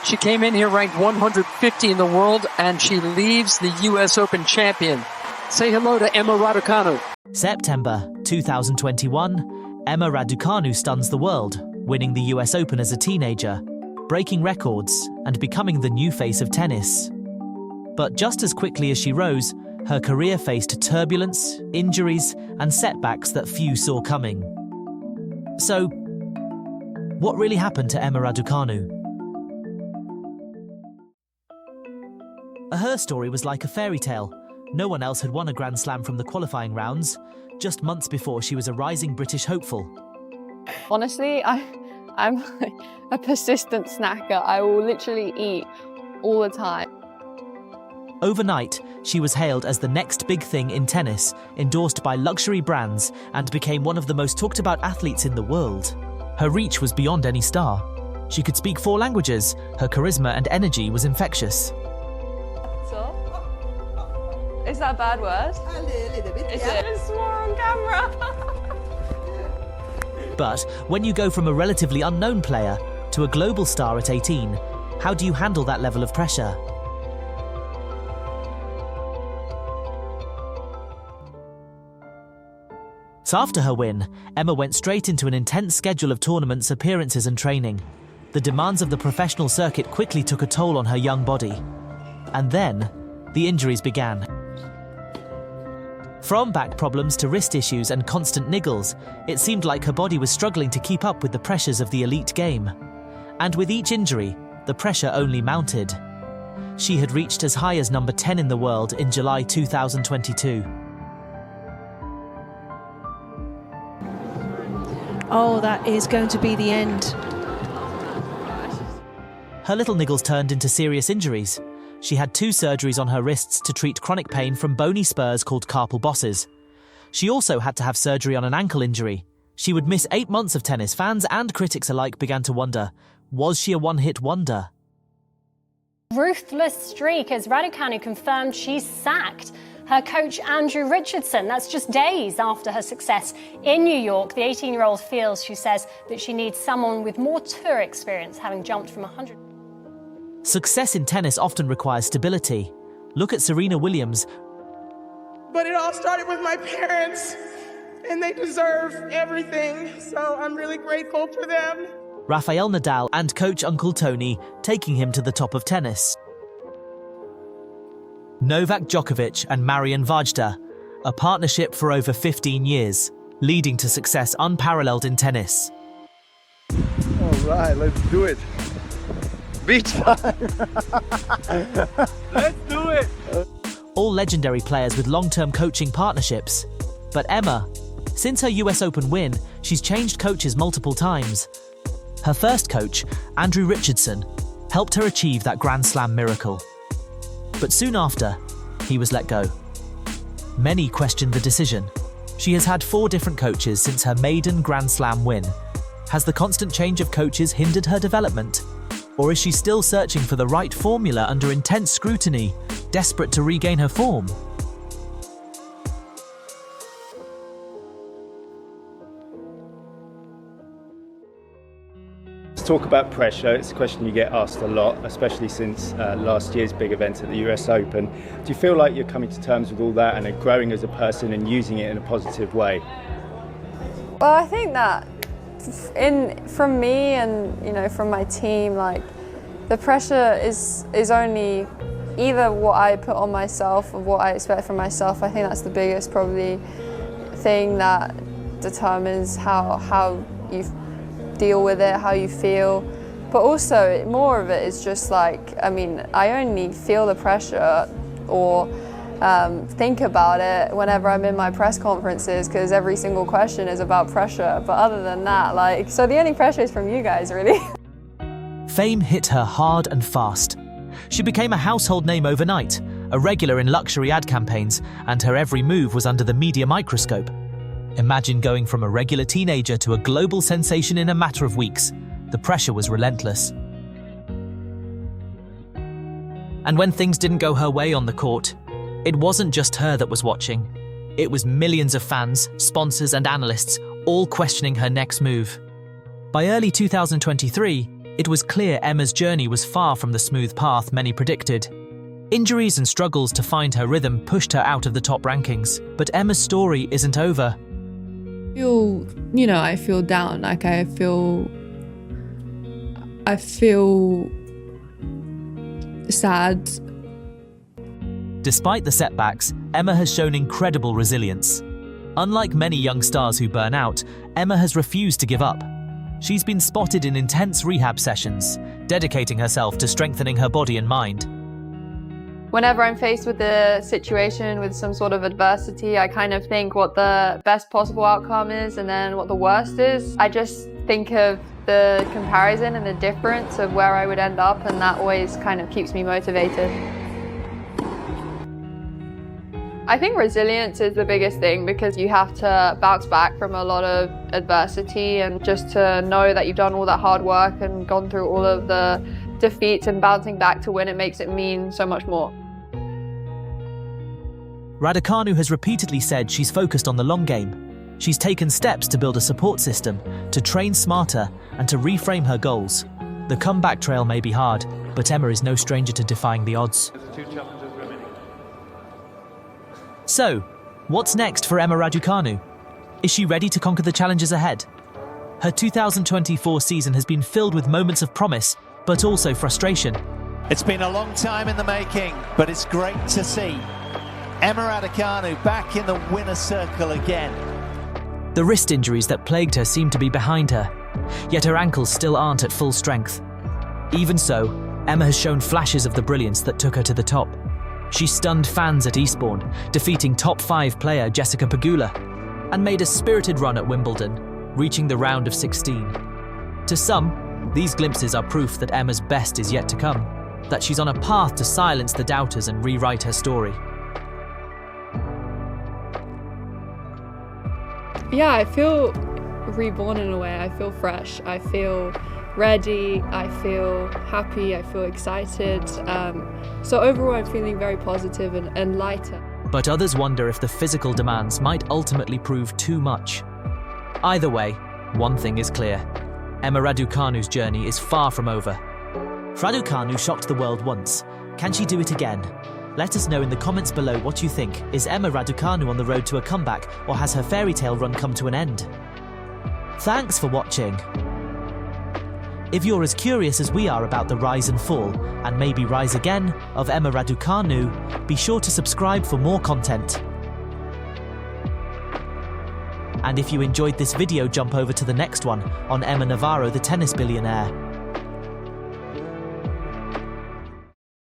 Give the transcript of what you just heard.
She came in here ranked 150 in the world, and she leaves the U.S. Open champion. Say hello to Emma Raducanu. September 2021, Emma Raducanu stuns the world, winning the US Open as a teenager, breaking records and becoming the new face of tennis. But just as quickly as she rose, her career faced turbulence, injuries, and setbacks that few saw coming. So, what really happened to Emma Raducanu? Her story was like a fairy tale. No one else had won a Grand Slam from the qualifying rounds. Just months before, she was a rising British hopeful. Honestly, I'm a persistent snacker. I will literally eat all the time. Overnight, she was hailed as the next big thing in tennis, endorsed by luxury brands, and became one of the most talked about athletes in the world. Her reach was beyond any star. She could speak 4 languages. Her charisma and energy was infectious. Is that a bad word? A little bit, Is yeah. it? I swore on camera. But when you go from a relatively unknown player to a global star at 18, how do you handle that level of pressure? So after her win, Emma went straight into an intense schedule of tournaments, appearances and training. The demands of the professional circuit quickly took a toll on her young body. And then, the injuries began. From back problems to wrist issues and constant niggles, it seemed like her body was struggling to keep up with the pressures of the elite game. And with each injury, the pressure only mounted. She had reached as high as number 10 in the world in July 2022. Oh, that is going to be the end. Her little niggles turned into serious injuries. She had 2 surgeries on her wrists to treat chronic pain from bony spurs called carpal bosses. She also had to have surgery on an ankle injury. She would miss 8 months of tennis. Fans and critics alike began to wonder, was she a one-hit wonder? Ruthless streak as Raducanu confirmed she's sacked her coach Andrew Richardson. That's just days after her success in New York. The 18-year-old feels, she says, that she needs someone with more tour experience, having jumped from 100. Success in tennis often requires stability. Look at Serena Williams. But it all started with my parents, and they deserve everything, so I'm really grateful for them. Rafael Nadal and coach Uncle Tony taking him to the top of tennis. Novak Djokovic and Marian Vajda, a partnership for over 15 years, leading to success unparalleled in tennis. All right, let's do it. Beach time. Let's do it. All legendary players with long-term coaching partnerships. But Emma, since her US Open win, she's changed coaches multiple times. Her first coach, Andrew Richardson, helped her achieve that Grand Slam miracle. But soon after, he was let go. Many questioned the decision. She has had 4 different coaches since her maiden Grand Slam win. Has the constant change of coaches hindered her development? Or is she still searching for the right formula under intense scrutiny, desperate to regain her form? Let's talk about pressure. It's a question you get asked a lot, especially since last year's big event at the US Open. Do you feel like you're coming to terms with all that and are growing as a person and using it in a positive way? Well, I think that from me and from my team, like the pressure is only either what I put on myself or what I expect from myself. I think that's the biggest probably thing that determines how you deal with it, how you feel. But also more of it is just like, I only feel the pressure or think about it whenever I'm in my press conferences, because every single question is about pressure. But other than that, so the only pressure is from you guys, really. Fame hit her hard and fast. She became a household name overnight, a regular in luxury ad campaigns, and her every move was under the media microscope. Imagine going from a regular teenager to a global sensation in a matter of weeks. The pressure was relentless. And when things didn't go her way on the court, it wasn't just her that was watching. It was millions of fans, sponsors and analysts, all questioning her next move. By early 2023, It was clear Emma's journey was far from the smooth path many predicted. Injuries and struggles to find her rhythm pushed her out of the top rankings, but Emma's story isn't over. I feel down. Like I feel sad. Despite the setbacks, Emma has shown incredible resilience. Unlike many young stars who burn out, Emma has refused to give up. She's been spotted in intense rehab sessions, dedicating herself to strengthening her body and mind. Whenever I'm faced with a situation with some sort of adversity, I kind of think what the best possible outcome is and then what the worst is. I just think of the comparison and the difference of where I would end up, and that always kind of keeps me motivated. I think resilience is the biggest thing, because you have to bounce back from a lot of adversity, and just to know that you've done all that hard work and gone through all of the defeats and bouncing back to win, it makes it mean so much more. Raducanu has repeatedly said she's focused on the long game. She's taken steps to build a support system, to train smarter, and to reframe her goals. The comeback trail may be hard, but Emma is no stranger to defying the odds. So, what's next for Emma Raducanu? Is she ready to conquer the challenges ahead? Her 2024 season has been filled with moments of promise, but also frustration. It's been a long time in the making, but it's great to see Emma Raducanu back in the winner's circle again. The wrist injuries that plagued her seem to be behind her, yet her ankles still aren't at full strength. Even so, Emma has shown flashes of the brilliance that took her to the top. She stunned fans at Eastbourne, defeating top 5 player Jessica Pegula, and made a spirited run at Wimbledon, reaching the round of 16. To some, these glimpses are proof that Emma's best is yet to come, that she's on a path to silence the doubters and rewrite her story. Yeah, I feel reborn in a way. I feel fresh. I feel ready. I feel happy. I feel excited. So overall, I'm feeling very positive and lighter. But others wonder if the physical demands might ultimately prove too much. Either way, one thing is clear. Emma Raducanu's journey is far from over. Raducanu shocked the world once. Can she do it again? Let us know in the comments below what you think. Is Emma Raducanu on the road to a comeback, or has her fairy tale run come to an end? Thanks for watching. If you're as curious as we are about the rise and fall, and maybe rise again, of Emma Raducanu, be sure to subscribe for more content. And if you enjoyed this video, jump over to the next one on Emma Navarro, the tennis billionaire.